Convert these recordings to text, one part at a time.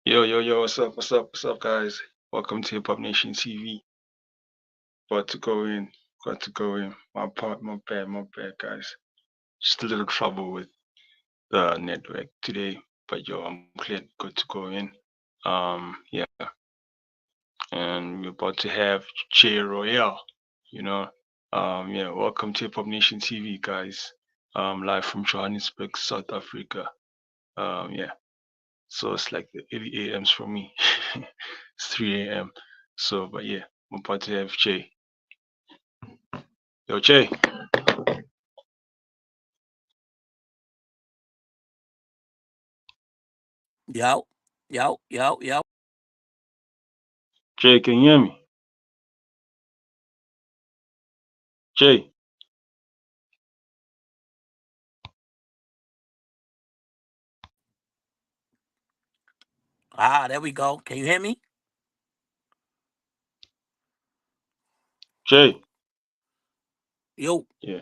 Yo, yo, yo, what's up? What's up, guys? Welcome to Hip Hop Nation TV. About to go in. Got to go in. My bad, guys. Just a little trouble with the network today, but yo, I'm clear, good to go in. Yeah, and we're about to have J Royale, you know. Yeah, welcome to Hip Hop Nation TV, guys. Live from Johannesburg, South Africa. Yeah. So it's like the early AMs for me. It's 3 a.m. So, but yeah, I'm about to have Jay. Yo, Jay. Yo, yo. Jay, can you hear me? Jay. Ah, there we go. Can you hear me? Jay. Yo, Yeah.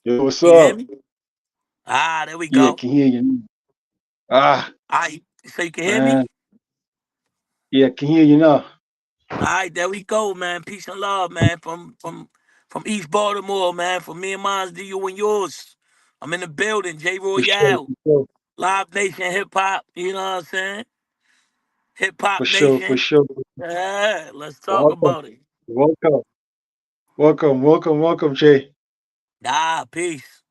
Yo, what's can you hear up? me? Ah, there we Yeah, go. can hear you. Ah, So you can hear me? man. Yeah, can hear you now. All right, there we go, man. Peace and love, man. From East Baltimore, man. From me and mine to you and yours. I'm in the building. J For sure, Royale, for sure, Live Nation Hip Hop. You know what I'm saying? Hip Hop for sure, for Nation. sure. Yeah, let's talk Welcome, about it. welcome, welcome, Jay. Peace.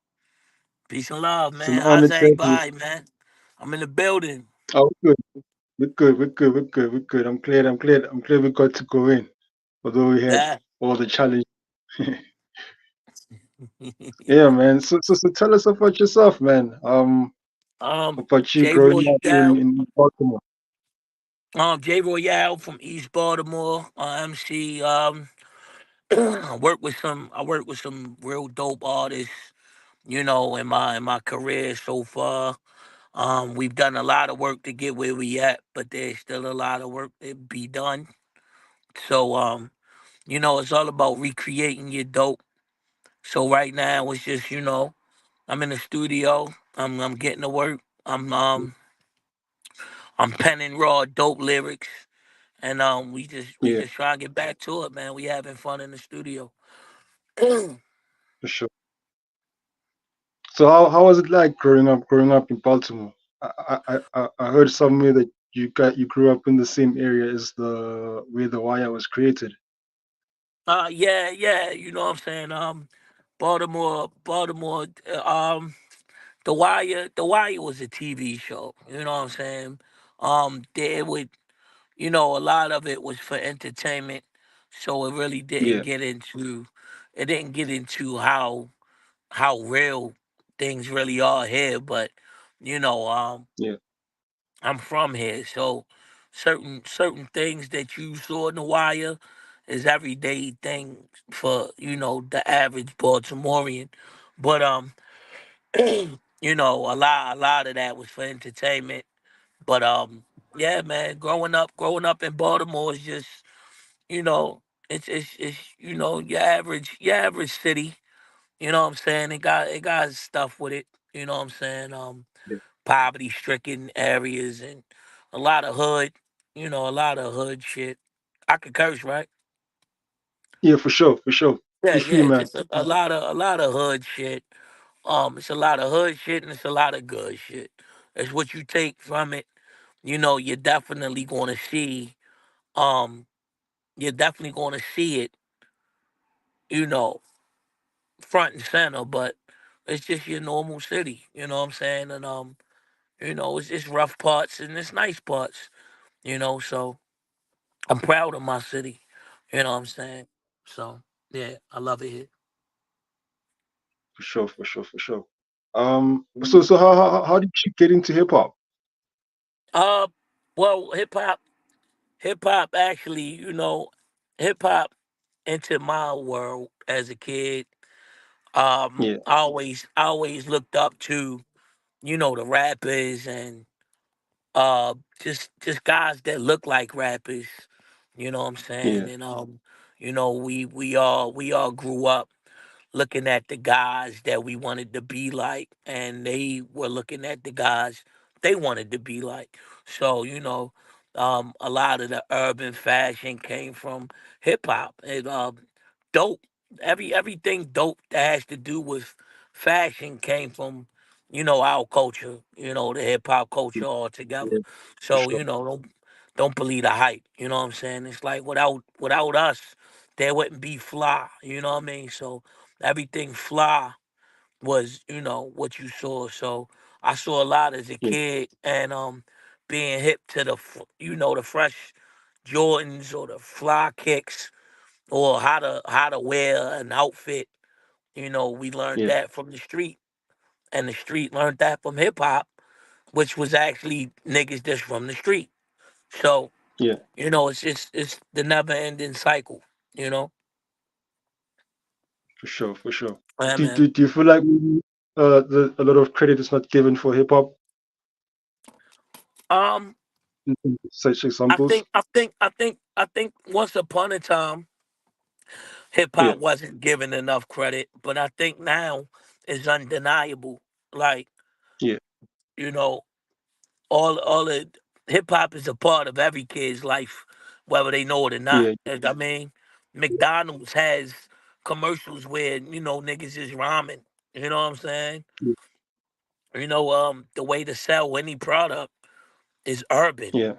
Peace and love, It's an man. honor How's to have you. everybody, man? I'm in the building. Oh, we're good. I'm glad we got to go in, although we had Yeah. all the challenges. Yeah, man. So tell us about yourself, man. About you J growing up Royale. in Baltimore. J Royale from East Baltimore. MC. I work with some real dope artists. In my career so far. We've done a lot of work to get where we at, but there's still a lot of work to be done. So it's all about recreating your dope. So right now it's just I'm in the studio. I'm getting to work. I'm penning raw dope lyrics. And we Yeah, just try to get back to it, man. We having fun in the studio. uh for sure. So how was it like growing up in Baltimore? I heard somewhere that you grew up in the same area as the where the wire was created. yeah, you know what I'm saying? Baltimore, The Wire was a TV show, you know what I'm saying? There would a lot of it was for entertainment, so it really Yeah, didn't get into how real things really are here, but you know, um yeah, I'm from here, so certain things that you saw in the wire is everyday things for the average Baltimorean. But a lot of that was for entertainment. But yeah, man, growing up in Baltimore is just you know it's your average city. You know what I'm saying? It got stuff with it. You know what I'm saying? yeah, Poverty stricken areas and a lot of hood, a lot of hood shit. I could curse, right? yeah, for sure, for sure. Yeah, Feel yeah. free, It's man. just a lot of hood shit. It's a lot of hood shit and it's a lot of good shit. It's what you take from it. You're definitely going to see. Um, you're definitely going to see it. You know, front and center, but it's just your normal city. You know what I'm saying? And it's rough parts and it's nice parts. So I'm proud of my city. You know what I'm saying? So yeah, I love it here. For sure, for sure, for sure. So how did you get into hip hop? Uh, well, hip hop actually, hip hop entered my world as a kid. Yeah, I always looked up to the rappers and uh just guys that look like rappers. You know what I'm saying? yeah, And we all grew up looking at the guys that we wanted to be like, and they were looking at the guys they wanted to be like. So a lot of the urban fashion came from hip hop and dope. Everything dope that has to do with fashion came from our culture. The hip hop culture altogether. Yeah, for So sure. don't believe the hype. You know what I'm saying? It's like without us, there wouldn't be fly. You know what I mean? So everything fly was what you saw. So I saw a lot as a Yeah, kid, and being hip to the fresh Jordans or the fly kicks or how to wear an outfit. We learned yeah, that from the street, and the street learned that from hip hop, which was actually niggas just from the street. So yeah, it's the never ending cycle. You know, for sure, for sure. yeah, Do, man. do, do you feel like maybe, a lot of credit is not given for hip hop Um, in such I examples? think I think I think I think once upon a time hip Yeah, hop wasn't given enough credit, but I think now it's undeniable. Like, yeah, you know, all of hip hop is a part of every kid's life, whether they know it or not. yeah, I mean, McDonald's has commercials where, niggas is rhyming. You know what I'm saying? yeah, The way to sell any product is urban, yeah,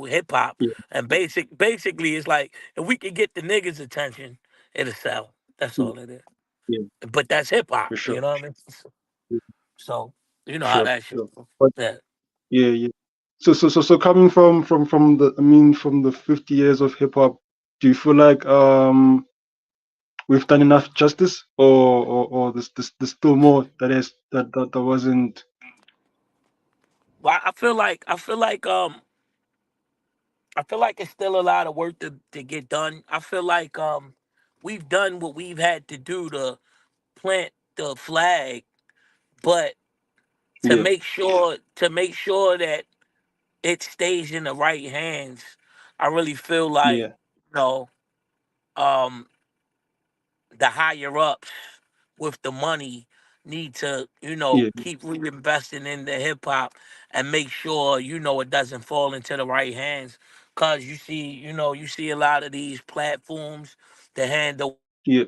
hip hop. yeah, And basically it's like if we could get the niggas' attention, it'll sell. That's yeah, all it is. yeah, But that's hip hop. for You sure, know what I mean? yeah, So you know for how sure, that for shit. sure. But Yeah. yeah, yeah. So coming from the, from the 50 years of hip hop, do you feel like we've done enough justice, or there's still more that wasn't? Well, I feel like it's still a lot of work to get done. I feel like we've done what we've had to do to plant the flag, but to Yeah, make sure that it stays in the right hands, I really feel like yeah, you know um the higher ups with the money need to, yeah, keep reinvesting in the hip hop and make sure, it doesn't fall into the right hands. Cause you see a lot of these platforms that handle yeah,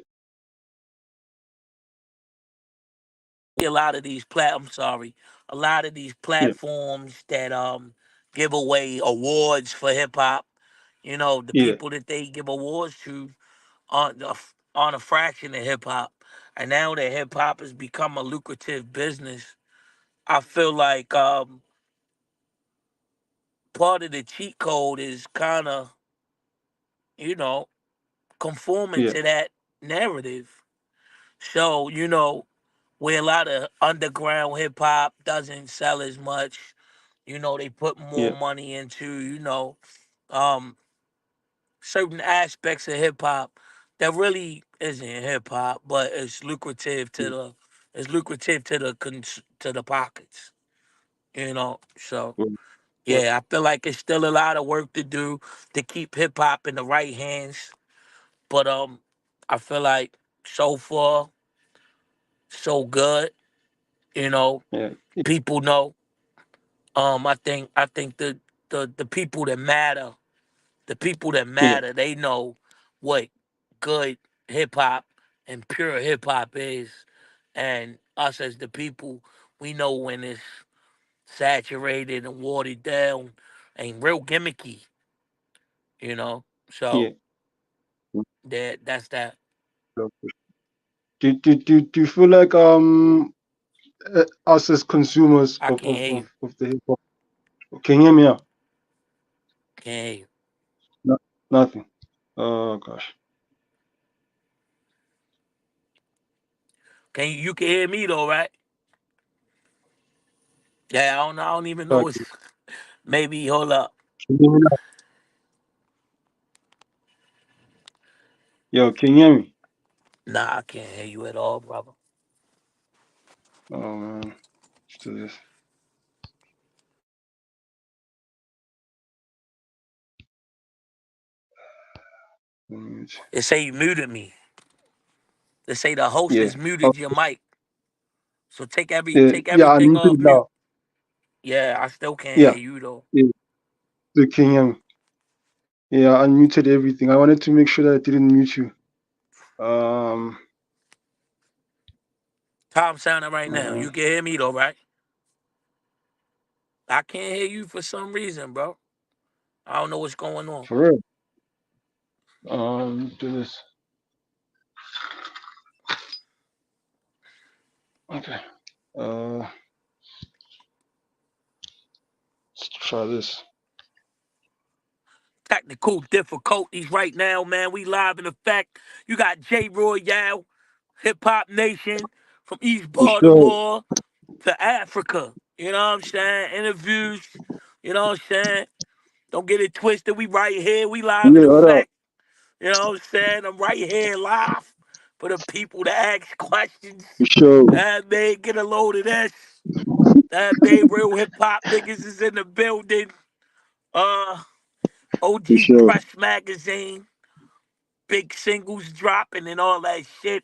a lot of these I'm sorry, a lot of these yeah, platforms that give away awards for hip hop. The yeah, people that they give awards to on a fraction of hip hop, and now that hip hop has become a lucrative business, I feel like part of the cheat code is kind of you know conforming yeah, to that narrative. So where a lot of underground hip hop doesn't sell as much, they put more yeah, money into um certain aspects of hip hop that really isn't hip hop, but it's lucrative to the pockets. So yeah, yeah, yeah, I feel like it's still a lot of work to do to keep hip hop in the right hands. But I feel like so far so good. You know, yeah, people know. I think the people that matter, yeah, they know what good hip hop and pure hip hop is, and us as the people, we know when it's saturated and watered down and real gimmicky. yeah. So that's that. So, do you feel like us as consumers I can't hear you. of the hip hop? Can you hear me out? Can't hear you. No, nothing. Oh gosh. You can hear me though, right? Yeah, I don't even know. Can Maybe hold up. you hear me now? Yo, can you hear me? Nah, I can't hear you at all, brother. Oh man, let's do this. They say you muted me. They say the host Yeah. has muted your mic. So take Yeah, take yeah, I everything muted off it mute. now. Yeah, I still can't Yeah, hear you though. yeah. The Kenyan. Yeah, I unmuted everything. I wanted to make sure that I didn't mute you. Um, Tom sounding right now. uh, You can hear me though, right? I can't hear you for some reason, bro. I don't know what's going on. for real. Do this. Okay. Uh, let's try this. Technical difficulties right now, man. We live in effect. You got J Royale, Hip Hop Nation from East For sure. Baltimore to Africa. You know what I'm saying? Interviews. You know what I'm saying? Don't get it twisted. We right here. We live in Yeah, what up? effect. You know what I'm saying? I'm right here live for the people to ask questions. For sure. That man, get a load of this. That man, real hip hop niggas is in the building. Uh, For OG sure. Press Magazine, big singles dropping and all that shit.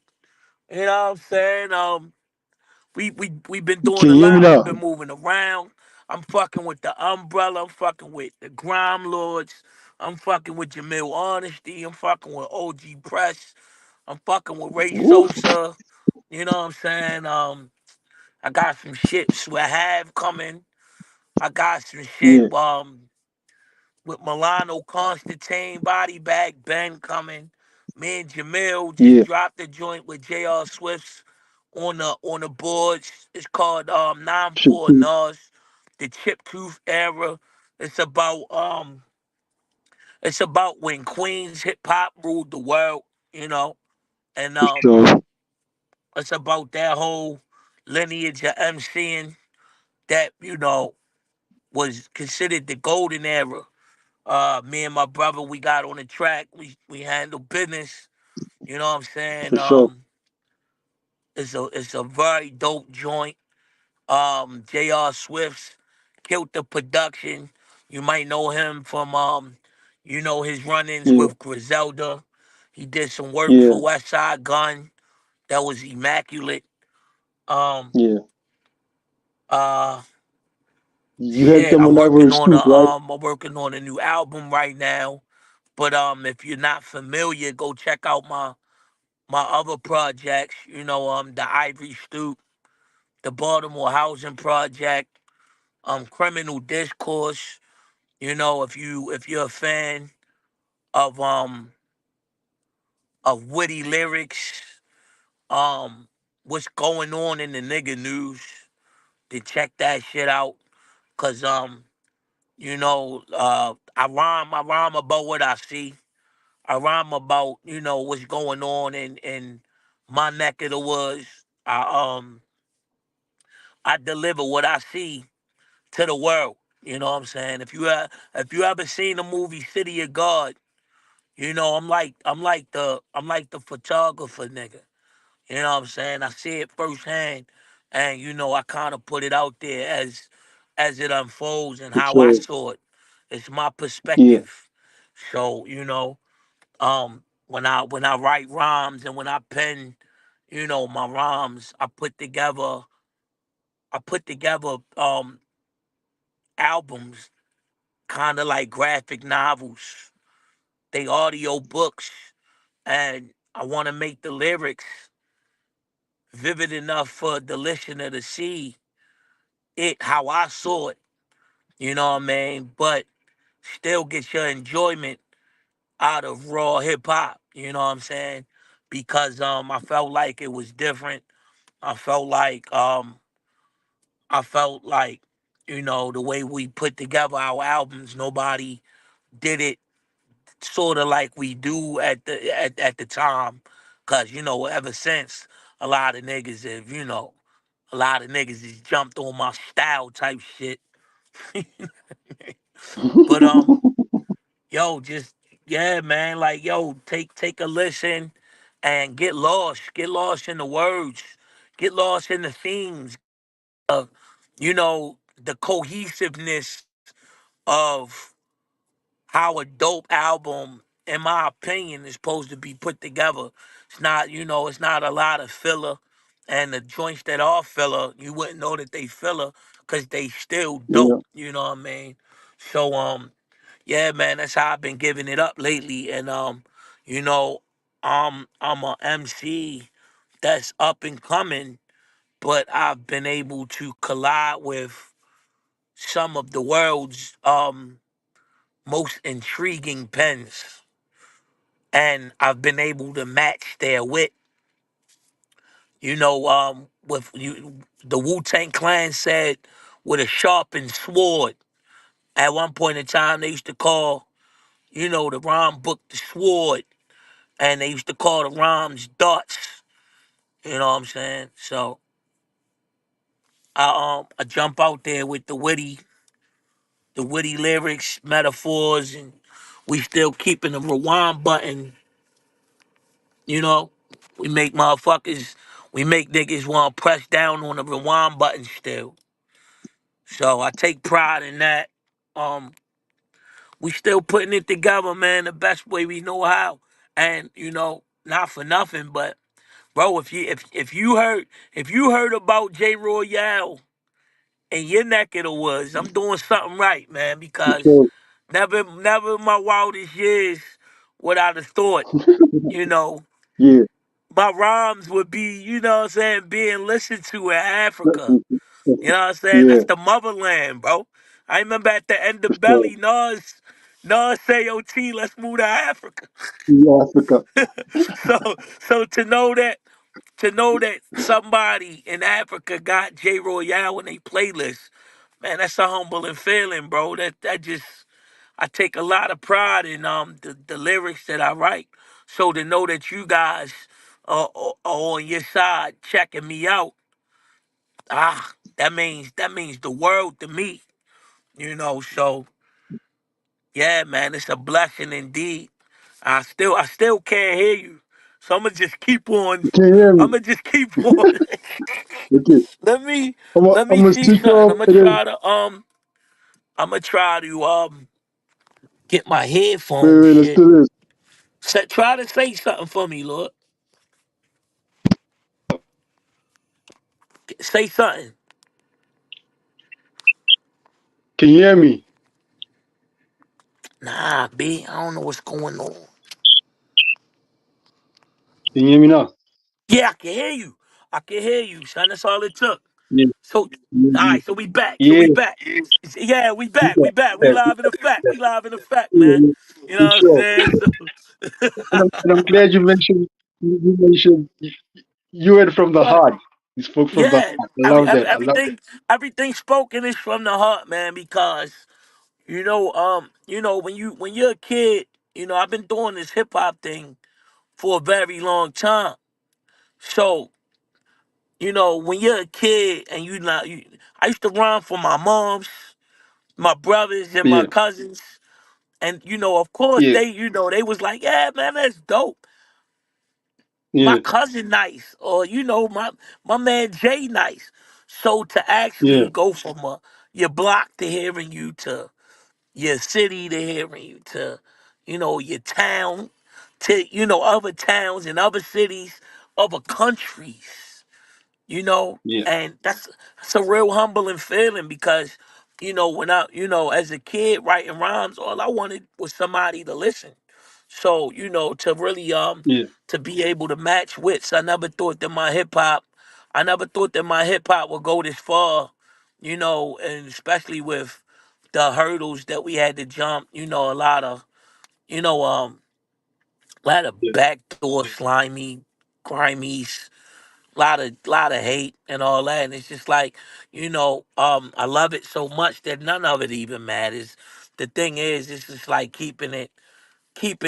You know what I'm saying? We been doing Can a you hear me lot. We've now? been moving around. I'm fucking with the Umbrella. I'm fucking with the Grime Lords. I'm fucking with Jamil Honesty. I'm fucking with OG Press. I'm fucking with Ray Woof. Sosa. You know what I'm saying? I got some shit with Have coming. I got some shit Yeah, with Milano Constantine, Body Bag Ben coming. Me and Jamil just yeah. dropped a joint with JR Swifts on the boards. It's called Shit, 9-4 too. Nas, the Chip Tooth era. It's about um it's about when Queens hip hop ruled the world, you know. And For sure. it's about that whole lineage of MCing that, was considered the golden era. Me and my brother, we got on the track. We handled business. You know what I'm saying? For sure. It's a very dope joint. J.R. Swift's killed the production. You might know him from his run-ins Yeah, with Griselda. He did some work yeah, for West Side Gun that was immaculate. Um, yeah. uh, You had shit. them I'm when I working was on a Scoop, right? um, I'm working on a new album right now. But if you're not familiar, go check out my other projects. The Ivory Stoop, the Baltimore Housing Project, Criminal Discourse. If you're a fan of witty lyrics, um, what's going on in the nigga news, then check that shit out. Cause I rhyme about what I see. I rhyme about what's going on in my neck of the woods. I deliver what I see to the world. You know what I'm saying? If you ever seen the movie City of God, I'm like the photographer nigga. You know what I'm saying? I see it firsthand, and I kind of put it out there as it unfolds and For how I sure. saw it. It's my Yeah, perspective. So when I write rhymes and when I pen, my rhymes, I put together albums, kind of like graphic novels. They audio books, and I want to make the lyrics vivid enough for the listener to see it how I saw it. You know what I mean? But still get your enjoyment out of raw hip hop. You know what I'm saying? Because I felt like it was different. I felt like um I felt like the way we put together our albums, nobody did it sort of like we do at the time. Cause ever since a lot of niggas have a lot of niggas has jumped on my style type shit. But yo, just yeah, man, like yo, take a listen and get lost in the words, get lost in the themes, the cohesiveness of how a dope album, in my opinion, is supposed to be put together. It's not a lot of filler. And the joints that are filler, you wouldn't know that they filler because they still dope. Yeah. You know what I mean? So yeah, man, that's how I've been giving it up lately. And you know, I'm a MC that's up and coming, but I've been able to collide with some of the world's most intriguing pens, and I've been able to match their wit. You know, with you, the Wu Tang Clan said, "With a sharpened sword." At one point in time, they used to call, the rhyme book the sword, and they used to call the rhymes darts. You know what I'm saying? So I jump out there with the witty lyrics, metaphors, and we still keeping the rewind button. You know, we make motherfuckers, we make niggas want to press down on the rewind button still. So I take pride in that. Um, we still putting it together, man, the best way we know how. And not for nothing, but bro, if you heard about J Royale in your neck of the woods, I'm doing something right, man, For because sure. never in my wildest years would I have thought, you know, Yeah. my rhymes would be, what I'm saying, being listened to in Africa. You know what I'm saying? Yeah. That's the motherland, bro. I remember at the end For of sure. Belly, Nas say, "Yo, T, let's move to Africa." Yeah, Africa. So to know that somebody in Africa got J Royale in their playlist, man, that's a humbling feeling, bro. That just I take a lot of pride in the lyrics that I write. So to know that you guys are on your side checking me out, that means the world to me. So yeah, man, it's a blessing indeed. I still can't hear you. So I'ma just keep on. You can hear me. I'ma just keep on. Okay. let me I'm let me gonna see switch something. off and then I'm gonna try to get my wait, headphones wait, let's shit. do this. Try to say something for me, Lord. Say something. Can you hear me? Nah, B, I don't know what's going on. Can you hear me now? Yeah, I can hear you. I can hear you, son. That's all it took. Yeah. So, all Yeah. right, so we back. So Yeah. we back. Yeah, we back. Yeah. We back. We Yeah. live in effect. We live in effect, Yeah. man. Yeah. You For know what I'm sure. saying? So, And I'm glad you mentioned you went from the but heart. You spoke from the yeah, heart. I love that. I love everything spoken is from the heart, man. Because when you're a kid, I've been doing this hip hop thing for a very long time. So when you're a kid and I used to run for my moms, my brothers, and my yeah. cousins. And of course, Yeah. they was like, "Yeah, man, that's dope. My Yeah. cousin nice, or my man Jay nice." So to Yeah. actually go from your block to hearing you to your city to hearing you to your town to other towns and other cities, other countries, Yeah. and that's a real humbling feeling because when I as a kid writing rhymes, all I wanted was somebody to listen. So to really Yeah. to be able to match wits, I never thought that my hip hop would go this far, and especially with the hurdles that we had to jump, you know um a lot of Yeah. backdoor slimy grimies, lot of hate and all that. And it's just like, I love it so much that none of it even matters. The thing is, it's just like keeping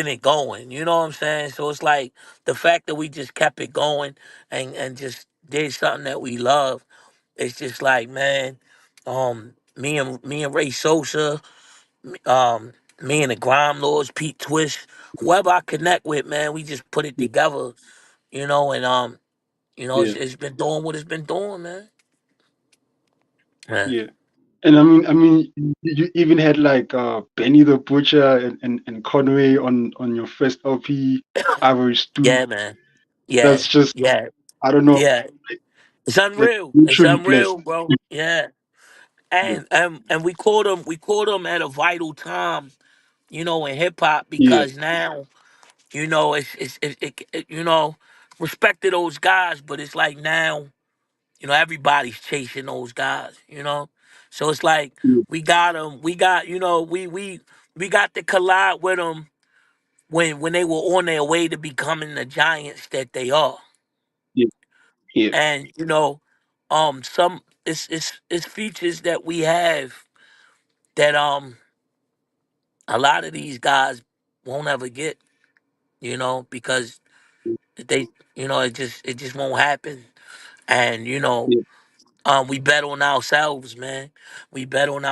it going. You know what I'm saying? So it's like the fact that we just kept it going and just did something that we love. It's just like, man, me and Ray Sosa, me and the Grime Lords, Pete Twist, whoever I connect with, man, we just put it together, and Yeah. it's been doing what it's been doing, man. Yeah. Yeah. And I mean, you even had like Benny the Butcher and Conway on your first LP, Average Stew. Yeah, man. Yeah, That's just yeah, I don't know. yeah. It's like unreal. It's literally blessed. unreal, bro. Yeah. Yeah, And we caught them at a vital time, in hip hop yeah, because now, respect to those guys, but it's like now, everybody's chasing those guys. So it's like yeah, we got them. We got, we got to collide with them when they were on their way to becoming the giants that they are. yeah, yeah, And some it's features that we have that a lot of these guys won't ever get, because they, it just won't happen. And yeah, we bet on ourselves, man. We bet on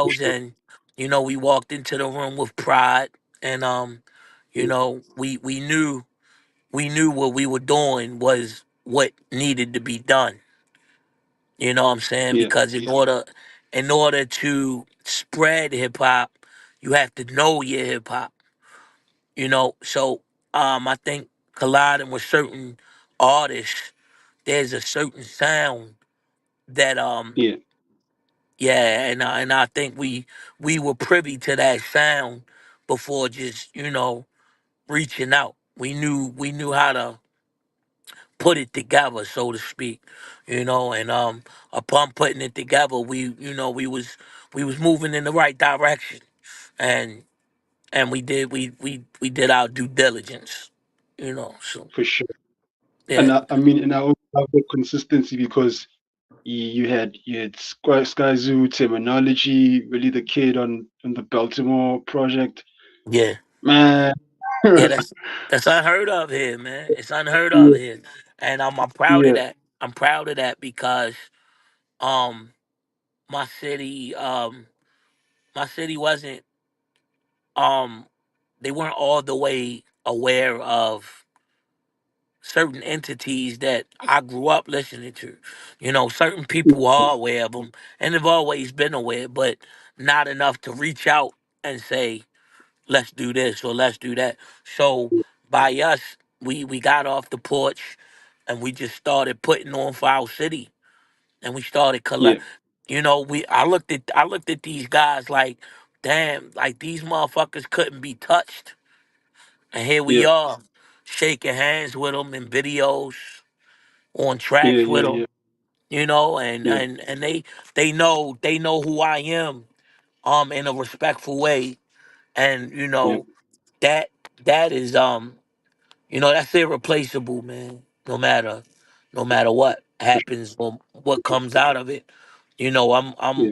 for ourselves, sure. and we walked into the room with pride, and Yeah, we knew what we were doing was what needed to be done. You know what I'm saying? yeah, Because in order to spread hip hop, you have to know your hip hop. So I think colliding with certain artists, there's a certain sound that yeah, yeah, and I think we were privy to that sound before just reaching out. We knew how to put it together, so to speak, and upon putting it together, we was moving in the right direction, and we did our due diligence, so for sure. yeah, And I mean, and I also love the consistency because you had Sky Zoo terminology, really the kid on the Baltimore project, yeah, man. yeah. That's unheard of here, man. It's unheard of Yeah, here, and I'm proud of yeah, that. I'm proud of that because um my city wasn't um they weren't all the way aware of certain entities that I grew up listening to. Certain people are aware of them and have always been aware, but not enough to reach out and say, let's do this or let's do that. So by us, we got off the porch and we just started putting on for our city, and we started yeah, we I looked at these guys like, damn, like these motherfuckers couldn't be touched, and here we yeah, are shaking hands with them in videos, on yeah, tracks with yeah, them, yeah, and yeah, and they know who I am, in a respectful way, and yeah, that that is that's irreplaceable, man. No matter what for sure. happens or what comes out of it, I'm Yeah,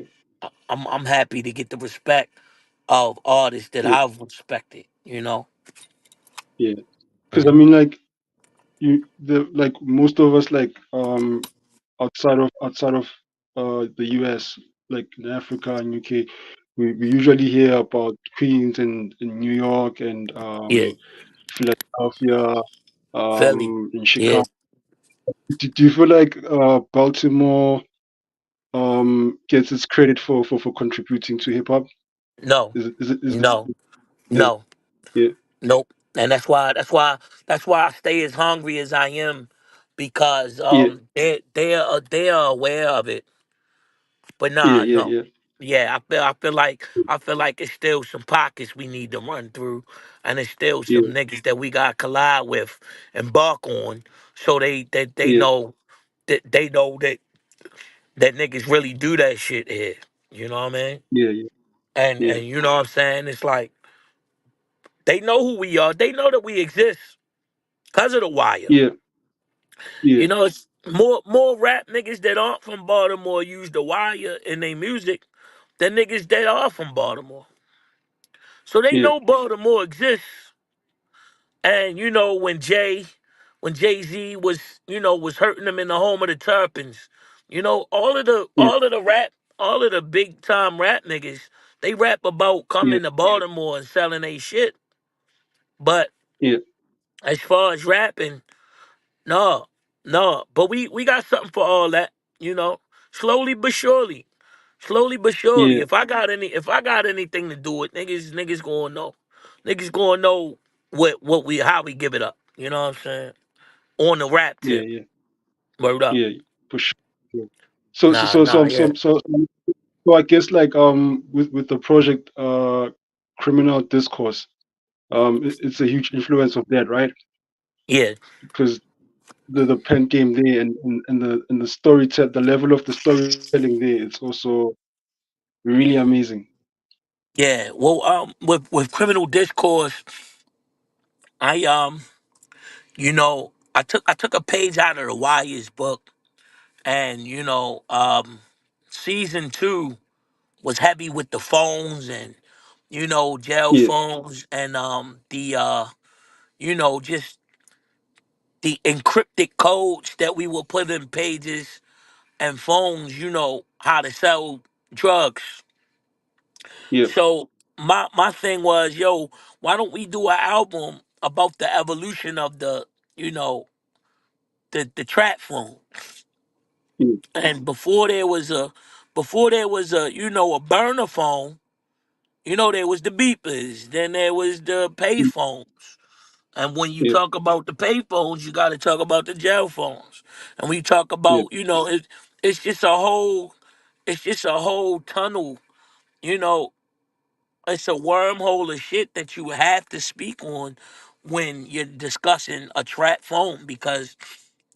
I'm I'm happy to get the respect of artists that yeah, I've respected. yeah. Because I Mhm. mean, like like most of us, like outside of the US, like in Africa and UK, we usually hear about Queens and New York and Yeah, Philadelphia, Philly. in Yeah, Chicago. Do you feel like Baltimore gets its credit for contributing to hip hop? no, Is it no, yeah, no, yeah, nope. And that's why I stay as hungry as I am, because yeah, they are aware of it. But yeah, nah, yeah, no. yeah, Yeah, I feel like it's still some pockets we need to run through, and it's still yeah, some niggas that we got to collide with, embark on, so they yeah, know that niggas really do that shit here. You know what I mean? yeah, yeah, And yeah, and you know what I'm saying? It's like they know who we are. They know that we exist because of the wire. yeah, yeah, It's more rap niggas that aren't from Baltimore use the wire in their music than niggas that are from Baltimore. So they yeah, know Baltimore exists. And when Jay Z was hurting them in the home of the Turpins, all of the yeah, all of the rap, all of the big time rap niggas, they rap about yeah, coming to Baltimore and selling they shit. But yeah, as far as rapping, no, no. But we got something for all that, you know. Slowly but surely. Slowly but surely. yeah, If I got anything to do with niggas gonna know. Niggas gonna know how we give it up. You know what I'm saying? On the rap yeah, tip. yeah, Word up. yeah. for sure. Yeah. So so Nah, so nah, so yeah, so so so I guess like with the project criminal discourse, it's a huge influence of that, right? yeah, Because the pen game there and the the level of the storytelling there, it's also really amazing. yeah. Well, with criminal discourse, I I took a page out of the Wire's book, and season two was heavy with the phones and jail Yeah, phones and just the encrypted codes that we would put in pages and phones. How to sell drugs. yeah, So my thing was, yo, why don't we do an album about the evolution of you know the trap phone? yeah, And before there was a a burner phone. There was the beepers, then there was the pay yeah, phones. And when you yeah, talk about the pay phones, you got to talk about the jail phones. And when you talk yeah, about, it's just a whole tunnel. You know, it's a wormhole of shit that you have to speak on when you're discussing a trap phone, because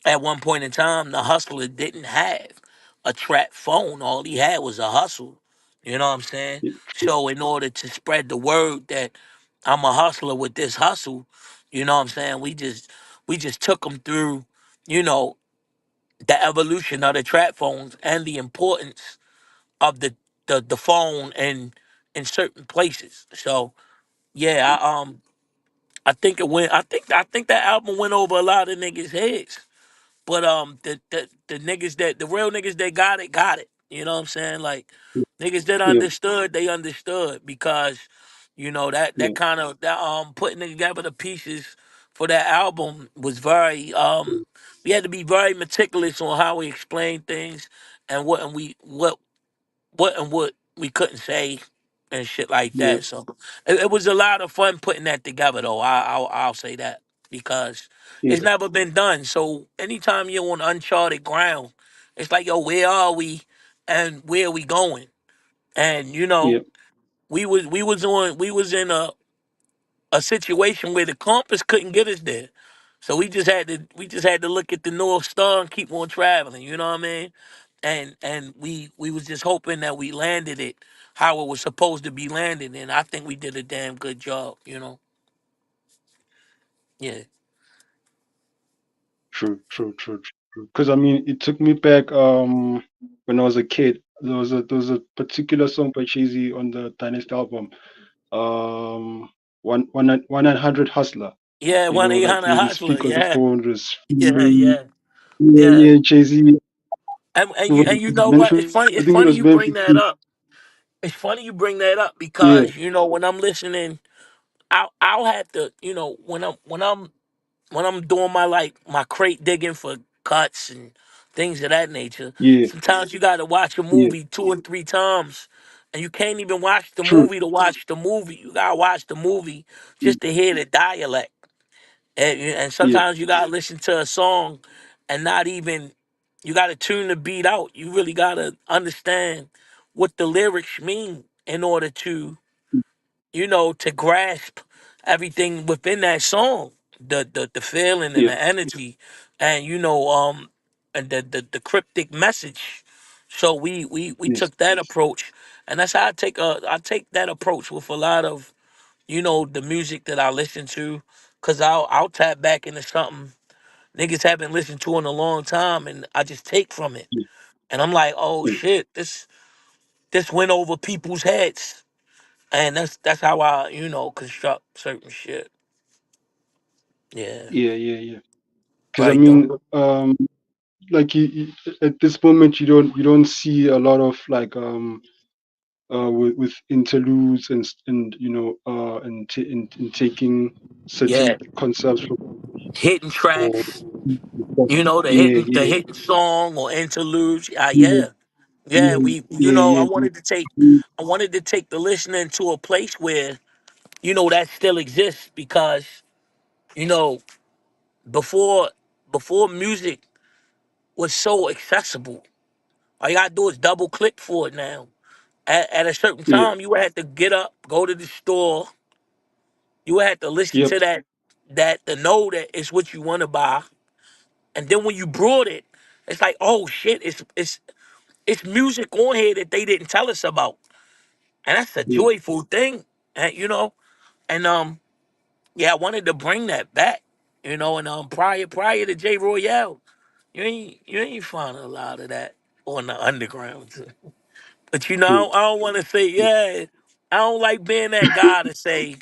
at one point in time the hustler didn't have a trap phone. All he had was a hustle. You know what I'm saying? yeah, So in order to spread the word that I'm a hustler with this hustle, you know what I'm saying, we just took them through, you know the evolution of the trap phones and the importance of the phone and in certain places. So yeah, I think it went. I think that album went over a lot of niggas' heads. But the niggas that the real niggas that got it. You know what I'm saying? Like niggas that yeah, understood, they understood, because that yeah, kind of that putting together the pieces for that album was very we had to be very meticulous on how we explain things, and what we couldn't say and shit like yeah, that. So it was a lot of fun putting that together, though. I'll say that, because yeah, it's never been done. So anytime you're on uncharted ground, it's like, yo, where are we and where are we going? And yeah, we was in a situation where the compass couldn't get us there. So we just had to look at the North Star and keep on traveling, you know what I mean? And we was just hoping that we landed it how it was supposed to be landed, and I think we did a damn good job. Yeah. true. Because I mean, it took me back when I was a kid. There was a particular song by Cheesy on the Dynasty album. One 900 Hustler. Yeah, You one know, eight like hundred you hustler, speak on the yeah. phone, just Yeah, yeah, me yeah. and Jay-Z. And you know what? It's Memphis, funny. I It's think it funny was you bring Memphis. that up. It's funny you bring that up Yeah, because when I'm listening, I'll have to when I'm doing my crate digging for cuts and things of that nature. yeah, Sometimes you got to watch a yeah. movie 2 and 3 times, and you can't even watch the True. movie to watch the movie. You gotta watch the movie Yeah, just to hear the dialect. And yeah, sometimes you gotta listen to a song and not even you gotta tune the beat out. You really gotta understand what the lyrics mean in order to grasp everything within that song, the feeling and yeah, the energy, and and the cryptic message. So we yes, took that approach, and that's how I take that approach with a lot of the music that I listen to, cause I'll tap back into something niggas haven't listened to in a long time, and I just take from it, yeah, and I'm like, oh yeah, shit, this went over people's heads, and that's how I construct certain shit. Yeah. yeah. Because I Right mean, though. like at this moment, you don't see a lot of like with interludes and and taking certain Yeah. concepts Hitting for tracks. The yeah, hitting the yeah, hitting song or interludes. yeah, Yeah. Yeah. yeah, We yeah, I yeah, wanted to take the listening to a place where that still exists, because you know before before music was so accessible. All you gotta do is double click for it now. At a certain yeah, time, you would have to get up, go to the store. You would have to listen yep, to that to know that it's what you want to buy. And then when you brought it, it's like, oh shit, it's music on here that they didn't tell us about, and that's a yeah, joyful thing. And and yeah, I wanted to bring that back. And prior to J Royale, you ain't find a lot of that on the underground. But true. I don't want to say, yeah. I don't like being that guy to say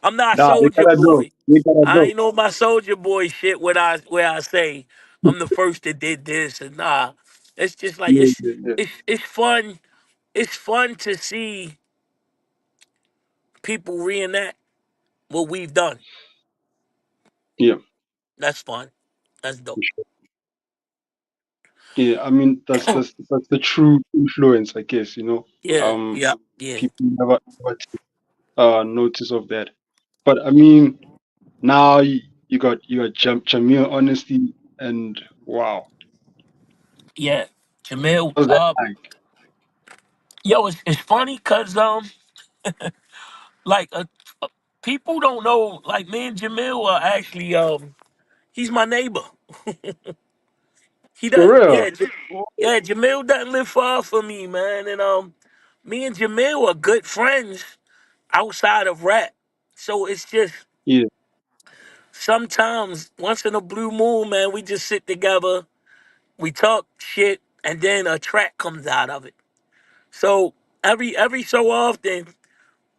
I'm not Nah, you soldier gotta know. boy. You gotta I know. ain't know my soldier boy shit where I say I'm the first that did this and nah. It's just like Yeah, yeah, yeah, it's fun. It's fun to see people reenact what we've done. yeah, That's fun. That's for dope. sure. Yeah, I mean that's the true influence, I guess. Yeah, yeah, yeah, People never take notice of that. But I mean, now you got Jamil Honesty, and wow, yeah. Jamil, how's that like? yo, it's funny cause like people don't know like me and Jamil are actually he's my neighbor. He For doesn't real? yeah, Jamil doesn't live far from me, man. And me and Jamil are good friends outside of rap. So it's just Yeah, sometimes once in a blue moon, man, we just sit together, we talk shit, and then a track comes out of it. So every so often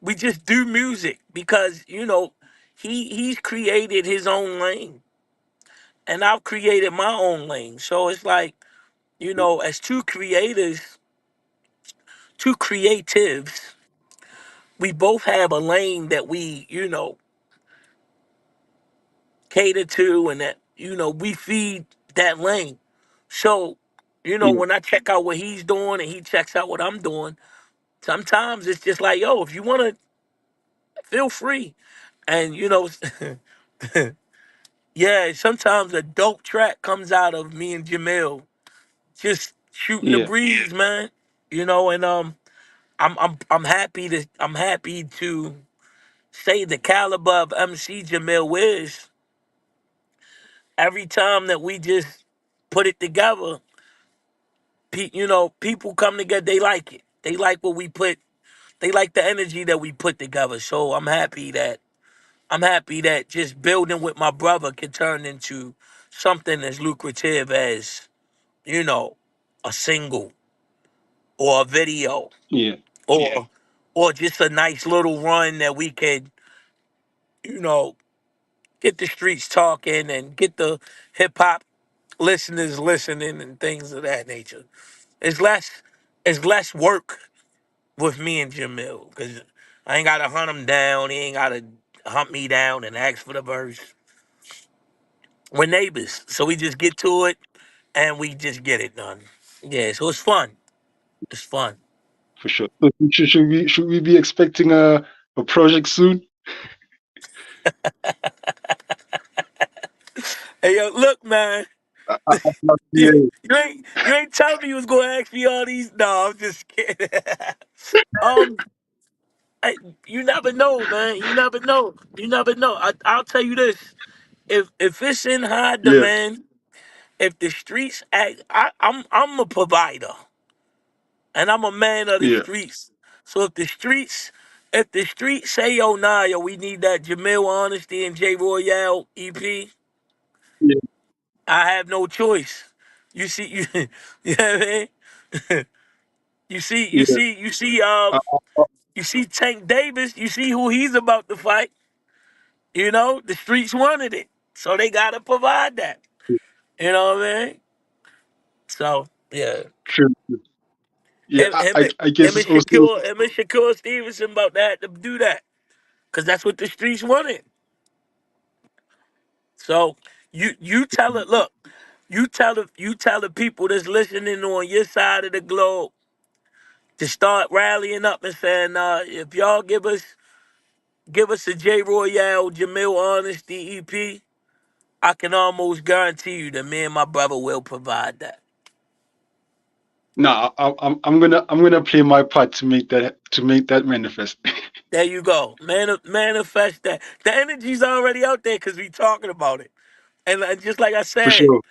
we just do music because he's created his own lane and I've created my own lane. So it's like, as two creators, two creatives, we both have a lane that we, cater to and that, we feed that lane. So, yeah, when I check out what he's doing and he checks out what I'm doing, sometimes it's just like, yo, if you want to, feel free. And, yeah, sometimes a dope track comes out of me and Jamil just shooting the yeah, breeze, man. And I'm happy to say the caliber of MC Jamil is every time that we just put it together. People come together. They like it. They like what we put. They like the energy that we put together. So I'm happy that just building with my brother can turn into something as lucrative as you know a single or a video yeah, or just a nice little run that we could you know get the streets talking and get the hip hop listeners listening and things of that nature. It's less it's less work with me and Jamil because I ain't gotta hunt him down. He ain't gotta hunt me down and ask for the verse. We're neighbors, so we just get to it and we just get it done. Yeah, so it's fun. It's fun. for sure. So should we be expecting a project soon? Hey yo, look, man. I'd love to You, hear it. you ain't telling me you was gonna ask me all these. No, I'm just kidding. um, you never know, man. You never know. You never know. I'll tell you this: if it's in high Yeah, demand, if the streets act, I'm a provider and I'm a man of the yeah, streets. So if the streets say, yo, nah, yo, we need that Jamil Honesty and J Royale EP, yeah, I have no choice. You see, you know what I mean? You see, you yeah. see, you see, Uh, uh, you see Tank Davis. You see who he's about to fight. The streets wanted it, so they gotta provide that. You know what I mean? So yeah, true. Yeah, him, I, him, I, I him guess and it's also Shakur Stevenson about to have to do that because that's what the streets wanted. So you tell it. Look, you tell the people that's listening on your side of the globe to start rallying up and saying, if y'all give us a J Royale Jamil Honesty EP, I can almost guarantee you that me and my brother will provide that. No, I'm gonna play my part to make that manifest. There you go. Manifest that. The energy's already out there because we talking about it. And just like I For said, sure.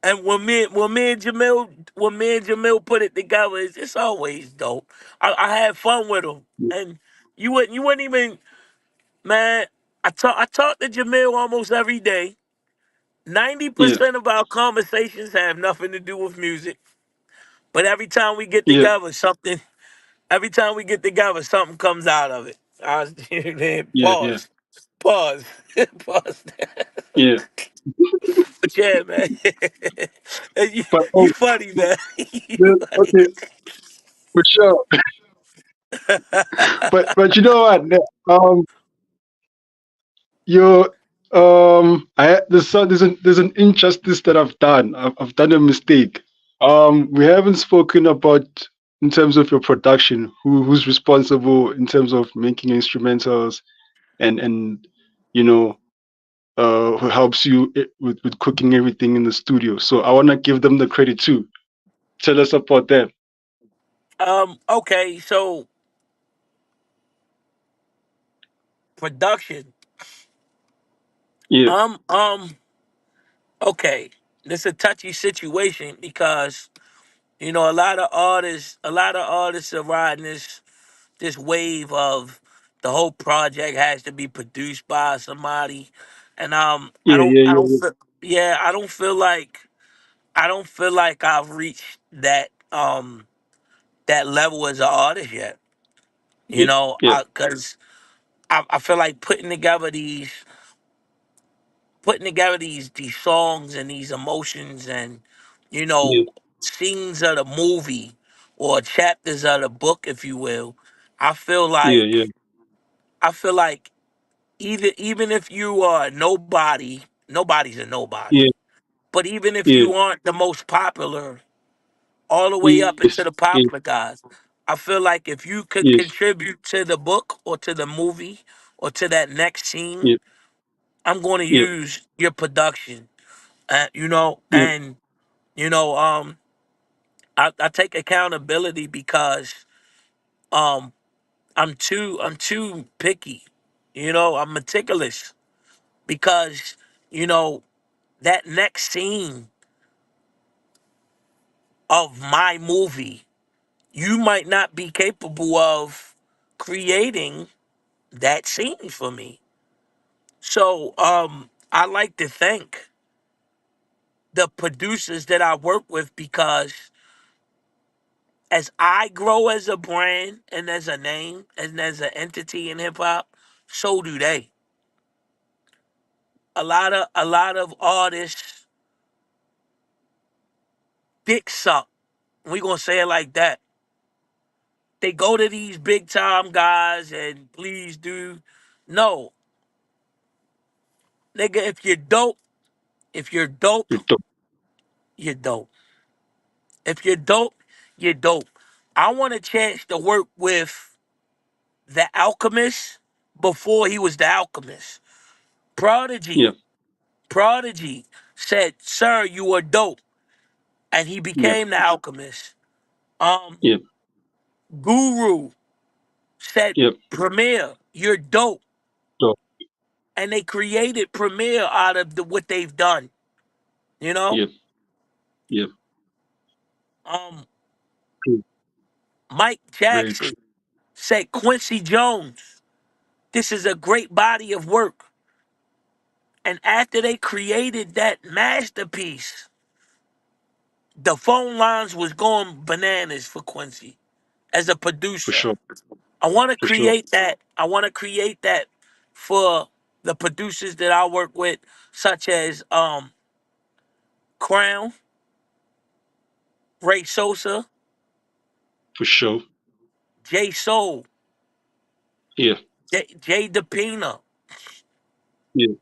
and when me and Jamil put it together, it's always dope. I had fun with him, Yeah, and you wouldn't even, man. I talk to Jamil almost every day. Ninety yeah, percent of our conversations have nothing to do with music, but every time we get yeah, together, something. Every time we get together, something comes out of it. I was, yeah, yeah, pause, pause, pause. yeah. But yeah, man, you, But you funny, man. You yeah, funny. okay, for sure. But you know what? You there's an injustice that I've done. I've done a mistake. We haven't spoken about in terms of your production, who's responsible in terms of making instrumentals and you know who helps you with cooking everything in the studio. So I wanna give them the credit too. Tell us about that. Okay, so production. Yeah, Um, um, okay. This a touchy situation because a lot of artists are riding this wave of the whole project has to be produced by somebody, and I yeah, don't yeah, I don't yeah, feel, yeah, I don't feel like I've reached that level as an artist yet. yeah, yeah, Because I feel like putting together these songs and these emotions and you yeah, know scenes of the movie or chapters of the book, if you will. I feel yeah, yeah, like I feel like even if you are nobody, nobody's a nobody. yeah, But even if yeah. you aren't the most popular, all the way up into Yes, the yeah, popular guys, I feel like if you could yes, contribute to the book or to the movie or to that next scene, yeah, I'm going to yeah, use your production. yeah, And you know, I take accountability because um, I'm too picky. I'm meticulous because you know that next scene of my movie, you might not be capable of creating that scene for me. So I like to thank the producers that I work with because as I grow as a brand and as a name and as an entity in hip hop, so do they. A lot of artists dick suck. We gonna say it like that. They go to these big time guys and please do. No, nigga, if you're dope, you do. you're dope. If you're dope, you're dope. I want a chance to work with the Alchemist before he was the Alchemist. Yeah, Prodigy, Prodigy said, "Sir, you are dope," and he yeah, became the Alchemist. Um, yeah, Guru said, yeah, "Premier, you're dope," do. and they created Premier out of what they've done. You know, Yeah, yeah, um, true, Mike very true. Jackson said, "Quincy Jones, this is a great body of work." And after they created that masterpiece, the phone lines was going bananas for Quincy as a For producer. sure, I want to for sure, create that. I want to create that for the producers that I work with, such as Crown, Ray Sosa, for sure. Jay Soul, Yeah, Jay DePina. yeah,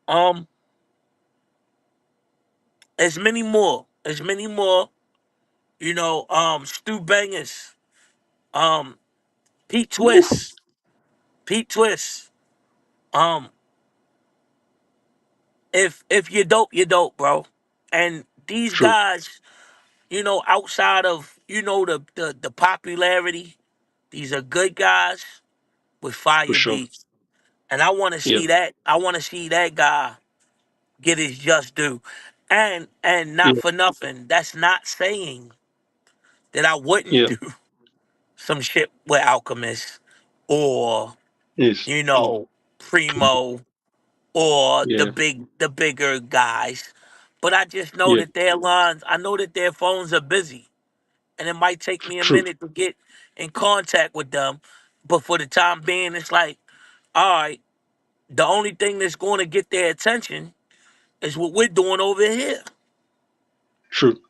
Um, as many more, as many more. Stu Bangers, um, Pete Woo. Twist, Pete Twist. Um, If you're dope, you're dope, bro. And these True. guys, outside of the popularity, these are good guys with For fire sure. beats. And I want to Yeah. see that. I want to see that guy get his just due. And not Yeah. for nothing. That's not saying that I wouldn't Yeah. do some shit with Alchemist or Yes. Primo or the Yeah. bigger guys. But I just know Yeah. that their lines, I know that their phones are busy. And it might take me a True. minute to get in contact with them. But for the time being, it's like, all right, the only thing that's going to get their attention is what we're doing over here. True.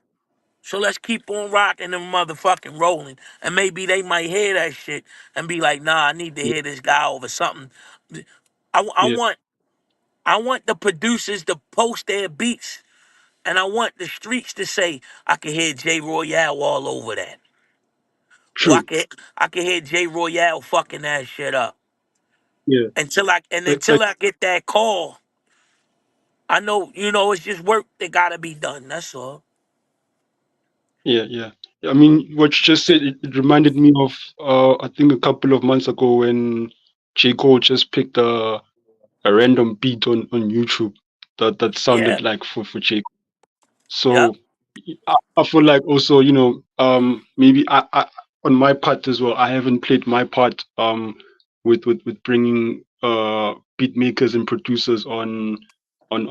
So let's keep on rocking and motherfucking rolling. And maybe they might hear that shit and be like, nah, I need to Yeah. hear this guy over something. I Yeah. want I want the producers to post their beats, and I want the streets to say, I can hear J Royale all over that. Or True. I can hear J Royale fucking that shit up. Yeah. Until Like. I get that call, I know, it's just work that gotta be done. That's all. Yeah. Yeah. I mean, what you just said, it reminded me of I think a couple of months ago when J. Cole just picked a random beat on YouTube that Yeah. sounded like for J. Yep. So I feel like also, maybe I on my part as well, I haven't played my part with bringing beat makers and producers on on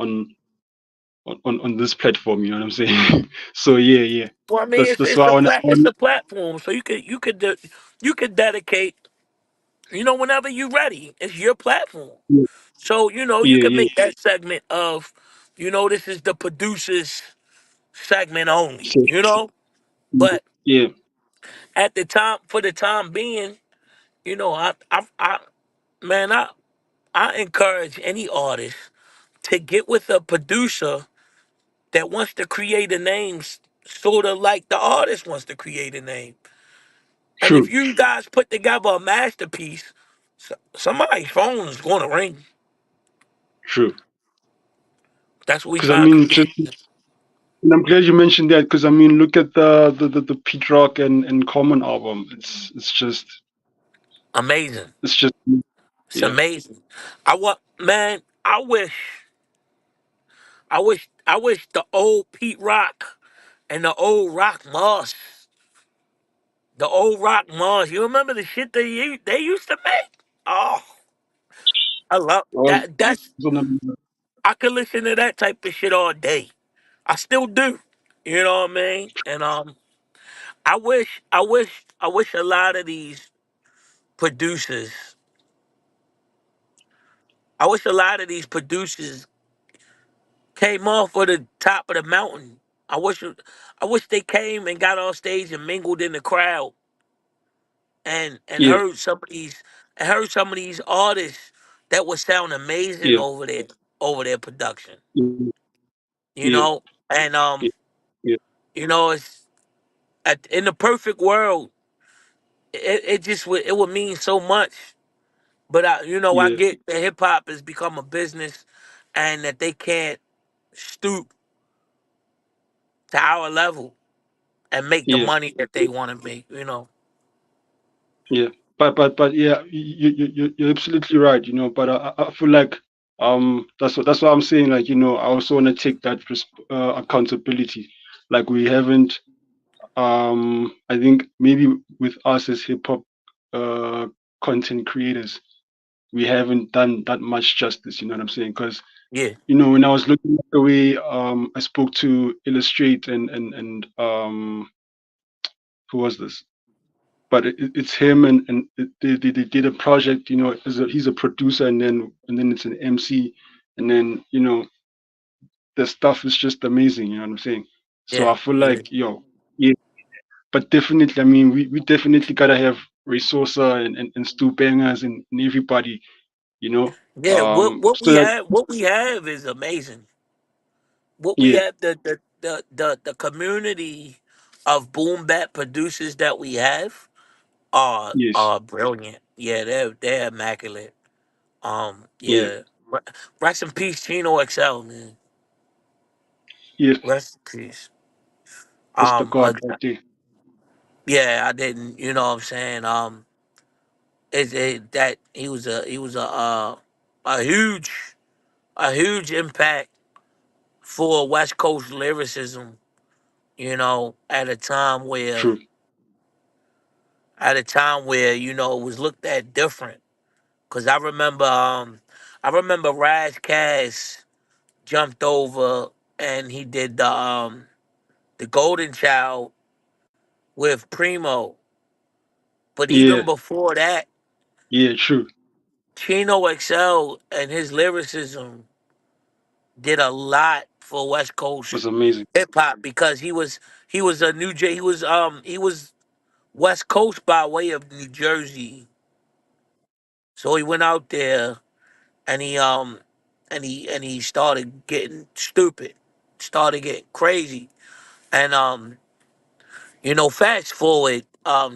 on this platform. You know what I'm saying? So yeah, yeah. Well, I mean, That's why I it's wanna the platform, so you could dedicate, whenever you're ready. It's your platform. yeah, So, you yeah, can yeah. make that segment of, this is the producers segment only, So, But yeah, at the time, for the time being, I man, I encourage any artist to get with a producer that wants to create a name sort of like the artist wants to create a name. And if true, you guys put together a masterpiece, somebody's phone is going to ring. true. That's what we Because I trying to mean, just create. and I'm glad you mentioned that because I mean, look at the Pete Rock and Common album. Amazing. It's just It's yeah, amazing. Man, I wish the old Pete Rock and the old Rock Moss. You remember the shit they used to make? Oh, I love well, that. That's it's on the- I could listen to that type of shit all day. I still do. You know what I mean? And I wish a lot of these producers, I wish a lot of these producers came off of the top of the mountain. I wish they came and got on stage and mingled in the crowd and yeah, heard some of these artists that would sound amazing yeah, over their production. yeah, You yeah, know? And yeah, yeah, it's in the perfect world, it just would mean so much. But I yeah, get that hip hop has become a business, and that they can't stoop to our level and make the yeah, money that they want to make. yeah. But yeah, you're absolutely right. But I feel like that's what I'm saying. Like I also want to take that accountability. Like we haven't. I think maybe with us as hip hop uh content creators, we haven't done that much justice. You know what I'm saying? Because Yeah, when I was looking at the way I spoke to Illustrate and who was this? But it's him and they did a project. He's a producer and then it's an MC, and then the stuff is just amazing. You know what I'm saying? So yeah, I feel yeah, like yeah, but definitely, I mean, we definitely gotta have Resourcer and Stu Bangers and everybody. You know, yeah. so that What we have is amazing. What we yeah, have, the community of boom bap producers that we have yes, are brilliant. Yeah, they're immaculate. yeah, Yeah. Re- Rest in peace, Chino XL, man. Yes, Rest in peace. that's the god But right there. yeah, I didn't. You know what I'm saying? That a huge impact for West Coast lyricism. You know, True. at a time where it was looked at different. Cause I remember Raz Cass jumped over and he did the Golden Child with Primo. But Yeah, even before that, yeah, true. Chino XL and his lyricism did a lot for West Coast Was amazing. hip hop because he was a New J he was West Coast by way of New Jersey. So he went out there and he started getting stupid, started getting crazy. And fast forward,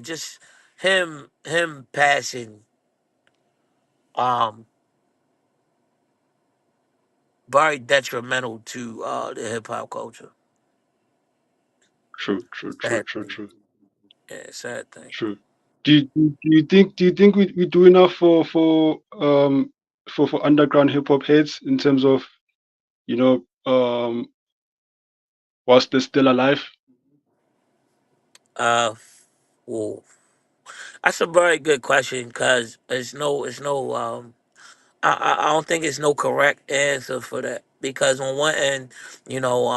just him passing, um, very detrimental to the hip hop culture. True, true, true, Sad true, thing. true, Yeah, sad thing. true. Do you think we do enough for underground hip hop heads in terms of you know whilst they're still alive? Uh, well, that's a very good question because it's no I don't think it's no correct answer for that because on one end, you know,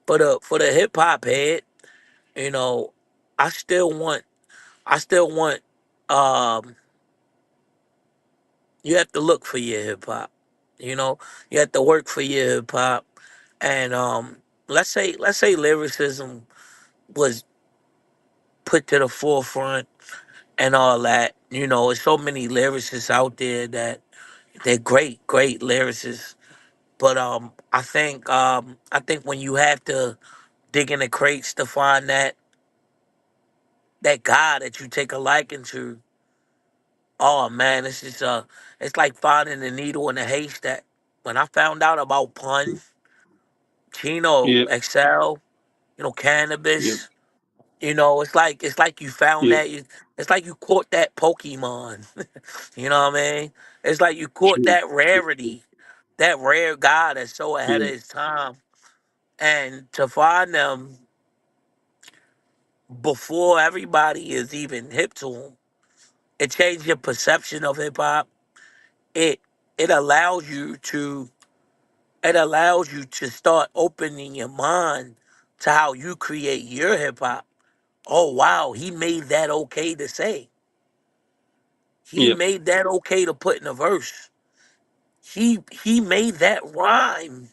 for the hip hop head, you know, I still want I still want um you have to look for your hip hop. You know, you have to work for your hip hop. And let's say lyricism was put to the forefront and all that. You know, there's so many lyricists out there that they're great lyricists. But I think when you have to dig in the crates to find that guy that you take a liking to, oh man, it's like finding a needle in a haystack. When I found out about Pun, Chino, Yep, Excel, yep, Cannabis, it's like you found yep. it's like you caught that Pokemon. You know what I mean? It's like you caught True, that true, true. rarity, that rare guy that's so ahead of Yeah, his time. And to find them before everybody is even hip to him, it changed your perception of hip hop. It it allows you to it allows you to start opening your mind to how you create your hip hop. Oh wow, he made that okay to say. He yep, made that okay to put in a verse. He made that rhyme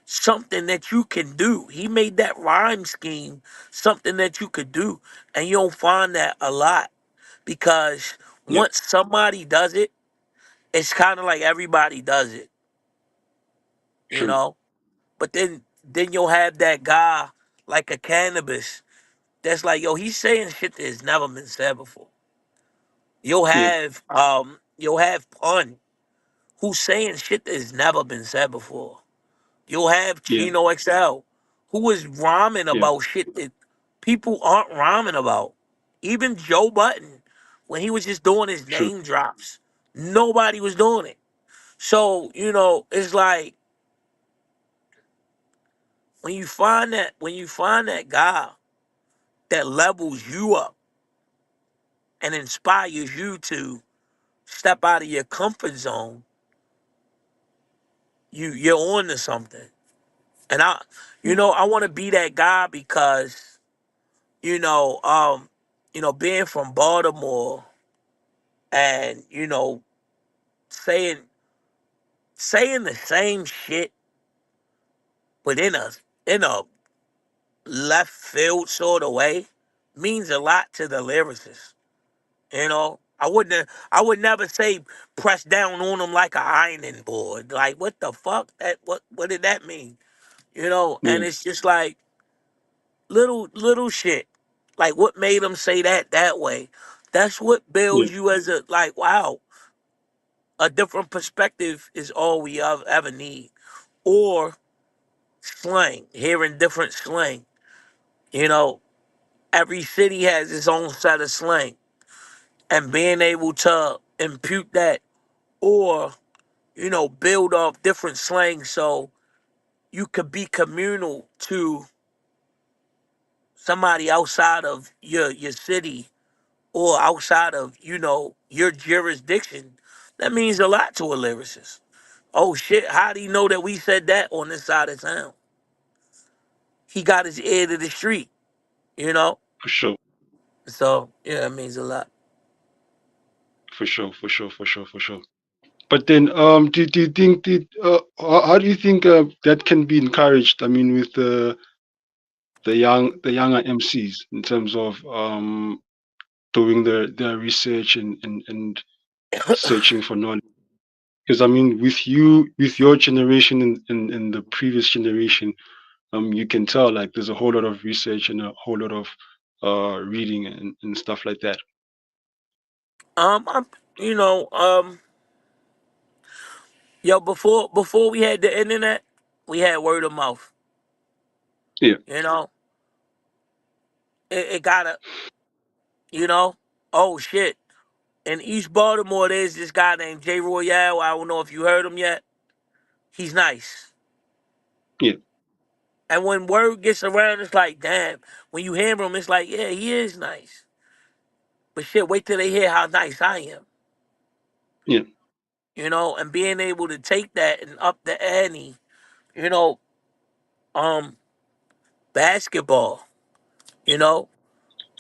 something that you can do. He made that rhyme scheme something that you could do. And you don't find that a lot because yep. once somebody does it, it's kind of like everybody does it, you True. know? But then you'll have that guy like a Cannabis that's like, yo, he's saying shit that has never been said before. Yep, You'll have Pun who's saying shit that has never been said before. You'll have yeah, Chino XL who is rhyming yeah. about shit that people aren't rhyming about. Even Joe Button, when he was just doing his True. name drops, nobody was doing it. So, it's like when you find that guy that levels you up and inspires you to step out of your comfort zone, you're on to something. And I want to be that guy because you know, um, being from Baltimore and saying saying the same shit, but in a left field sort of way, means a lot to the lyricist. I would never say press down on them like a ironing board. Like what the fuck? What did that mean? And Yeah, it's just like little shit. Like what made them say that way? That's what yeah, builds you as a like wow. A different perspective is all we ever need. Or slang, hearing different slang. You know, every city has its own set of slang. And being able to impute that or, build off different slang so you could be communal to somebody outside of your city or outside of, your jurisdiction, that means a lot to a lyricist. Oh shit, how do you know that we said that on this side of town? He got his ear to the street, you know? For sure, So, yeah, it means a lot. for sure, for sure, for sure, for sure. But then, do you think how do you think that can be encouraged? I mean, with the younger MCs in terms of doing their research and searching for knowledge. Because I mean, with your generation and the previous generation, you can tell like there's a whole lot of research and a whole lot of reading and stuff like that. I'm, you know, yo, before we had the internet, we had word of mouth. Yeah, You know, it gotta, you know, oh shit. In East Baltimore, there's this guy named Jay Royale. I don't know if you heard him yet. He's nice. yeah, And when word gets around, it's like, damn. When you hear him, it's like, yeah, he is nice. But shit, wait till they hear how nice I am. yeah, And being able to take that and up the ante, you know, um, basketball, you know.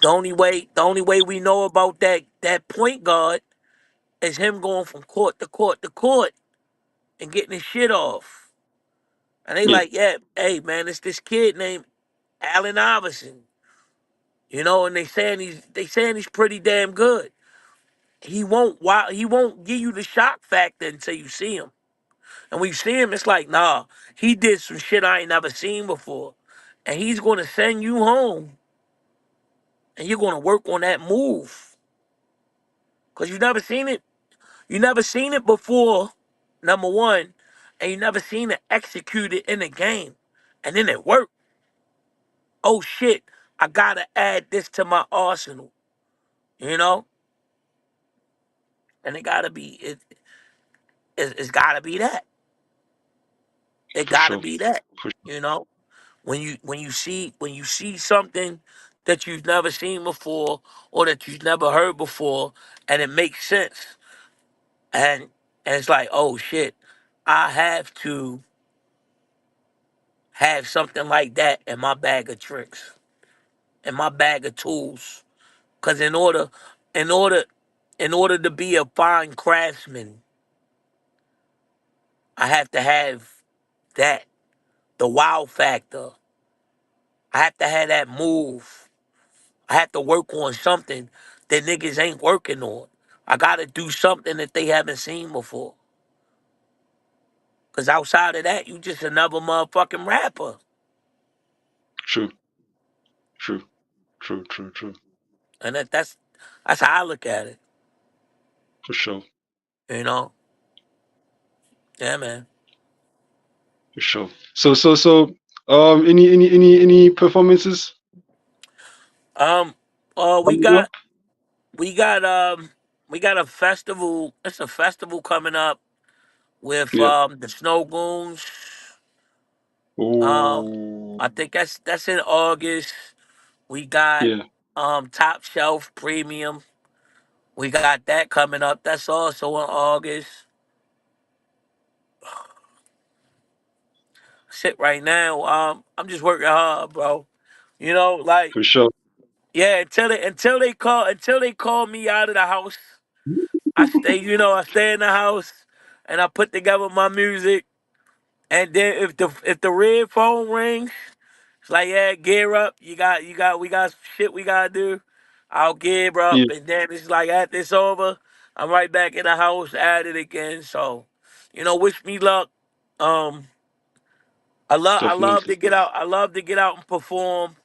The only way we know about that point guard is him going from court to court to court and getting his shit off. And they yeah, like, yeah, hey man, it's this kid named Allen Iverson, and they saying he's pretty damn good. He won't give you the shock factor until you see him. And when you see him, it's like, nah, he did some shit I ain't never seen before. And he's gonna send you home and you're gonna work on that move. Cause you never seen it. You never seen it before, number one, and you never seen it executed in a game. And then it worked. Oh shit, I gotta add this to my arsenal, you know? And it's gotta be that. It for gotta sure, be that, for you know? When you see something that you've never seen before or that you've never heard before and it makes sense and and it's like, oh shit, I have to have something like that in my bag of tricks, in my bag of tools. Cause in order in order to be a fine craftsman, I have to have that, the wow factor. I have to have that move. I have to work on something that niggas ain't working on. I gotta do something that they haven't seen before. Cause outside of that, you just another motherfucking rapper. true, true, true, true, true, And that's how I look at it. for sure, You know? Yeah, man. for sure. Any performances Um, we coming up? got we got we got a festival. It's a festival coming up with Yeah. the Snow Goons. Um, Oh, I think that's in August. We got yeah, Top Shelf Premium. We got that coming up. That's also in August. Shit, right now, I'm just working hard, bro. Like, for sure. yeah, until they call me out of the house, I stay in the house and I put together my music. And then if the red phone rings, it's like, yeah, gear up. We got shit we gotta do. I'll gear Yeah, up, and then it's like after it's over, I'm right back in the house at it again. So, wish me luck. Um, I love definitely. to get out. I love to get out and perform,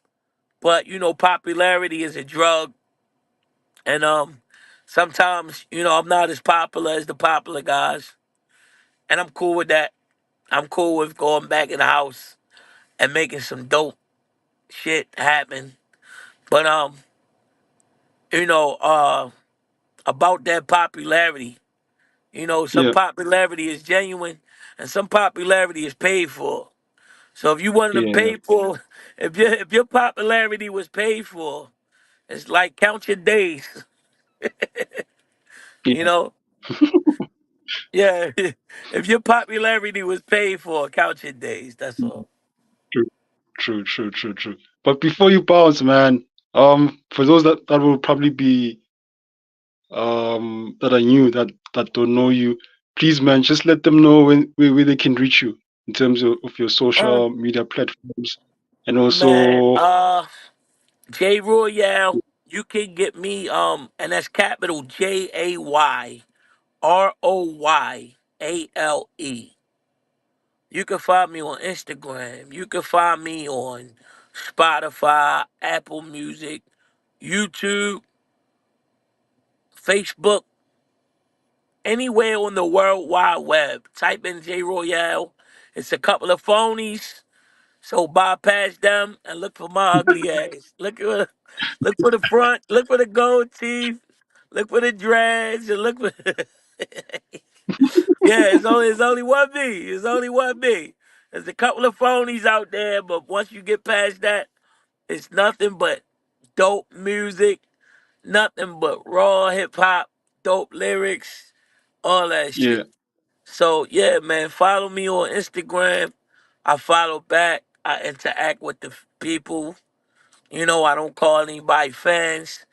but popularity is a drug, and Sometimes, I'm not as popular as the popular guys, and I'm cool with that. I'm cool with going back in the house and making some dope shit happen. But you know, uh, about that popularity, some Yeah, popularity is genuine, and some popularity is paid for. So if you wanted to yeah, pay for, if your popularity was paid for, it's like count your days. yeah. You know, yeah. If your popularity was paid for, count your days. That's all. True, true, true, true, true. But before you bounce, man, for those that will probably be that are new that don't know you, please, man, just let them know where they can reach you in terms of your Uh, social media platforms, and man, also J Royale, you can get me and that's capital JAYROYALE. You can find me on Instagram. You can find me on Spotify, Apple Music, YouTube, Facebook, anywhere on the World Wide Web. Type in J Royale. It's a couple of phonies, so bypass them and look for my ugly ass. Look for the front. Look for the gold teeth. Look for the dreads. And look for. Yeah, it's only one me. It's only one me. There's a couple of phonies out there, but once you get past that, it's nothing but dope music, nothing but raw hip hop, dope lyrics, all that yeah, shit. So yeah, man, follow me on Instagram. I follow back. I interact with the people. I don't call anybody fans.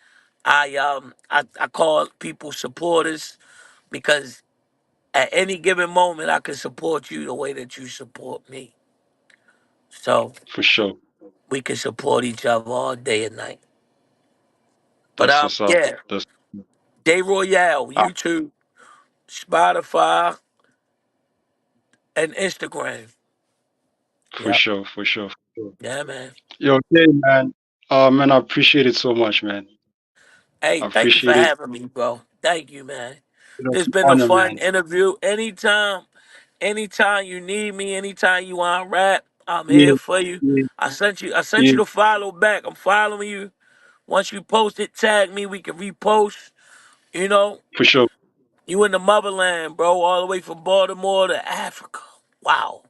I call people supporters because at any given moment I can support you the way that you support me. So for sure. we can support each other all day and night. But That's what's up. yeah, That's Day Royale, ah, YouTube, Spotify, and Instagram. for Yep. sure, for sure, for sure. Yeah, man. Yo, okay, man. Man, I appreciate it so much, man. Hey, I thank you for appreciate it. having me, bro. Thank you, man. It's This an been a honor, fun man. interview. Anytime you need me, anytime you want to rap, I'm Yeah, here for you. yeah, I sent you yeah, to follow back. I'm following you. Once you post it, tag me. We can repost. You know, for sure. you in the motherland, bro, all the way from Baltimore to Africa. Wow.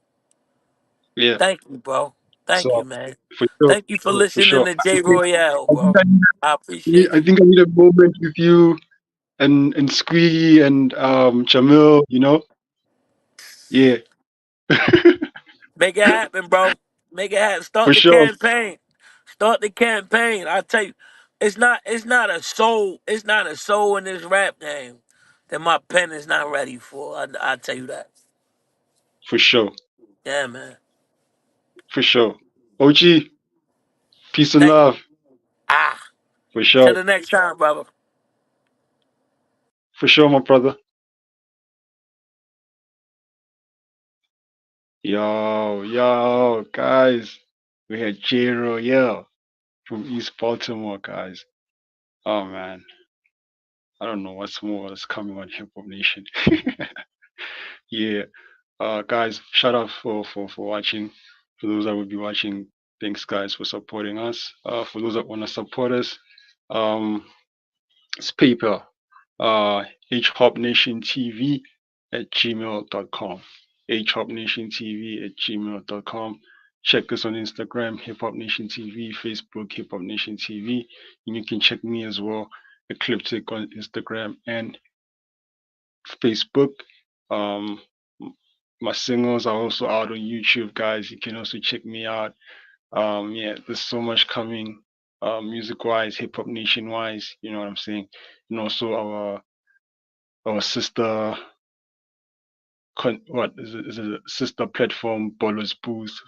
Yeah. Thank you, bro. Thank you, So man. for sure, Thank you for for sure, for listening sure. to J Royale, I think bro. I appreciate I you. think I need a moment with you and Squeaky and Jamil, Yeah. Make it happen, bro. Make it happen. Start For the sure, campaign. Start the campaign. I tell you, it's not a soul in this rap game that my pen is not ready for. I tell you that. for sure, Yeah, man. for sure. OG, peace and Thank love. ah. For Till sure, the next time, brother. for sure, my brother. Yo, guys. We had J Royale from East Baltimore, guys. Oh man, I don't know what's more that's coming on Hip Hop Nation. Yeah. Guys, shout out for watching. For those that will be watching, thanks guys for supporting us. For those that want to support us, um, it's PayPal. HopNationTV at gmail.com. HopNationTV at gmail.com. Check us on Instagram, Hip Hop Nation TV, Facebook, Hip Hop Nation TV. And you can check me as well, Ecliptic on Instagram and Facebook. Um, my singles are also out on YouTube, guys. You can also check me out. Yeah, there's so much coming, music wise, hip hop nation wise. You know what I'm saying? And also our sister, what is it? Sister platform, Ballers Booth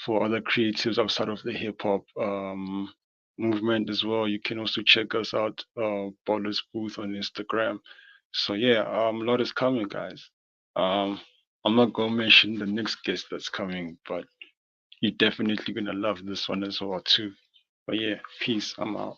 for other creatives outside of the hip hop movement as well. You can also check us out, Ballers Booth on Instagram. So yeah, a lot is coming, guys. Um, I'm not gonna mention the next guest that's coming, but you're definitely gonna love this one as well too. But yeah, peace. I'm out.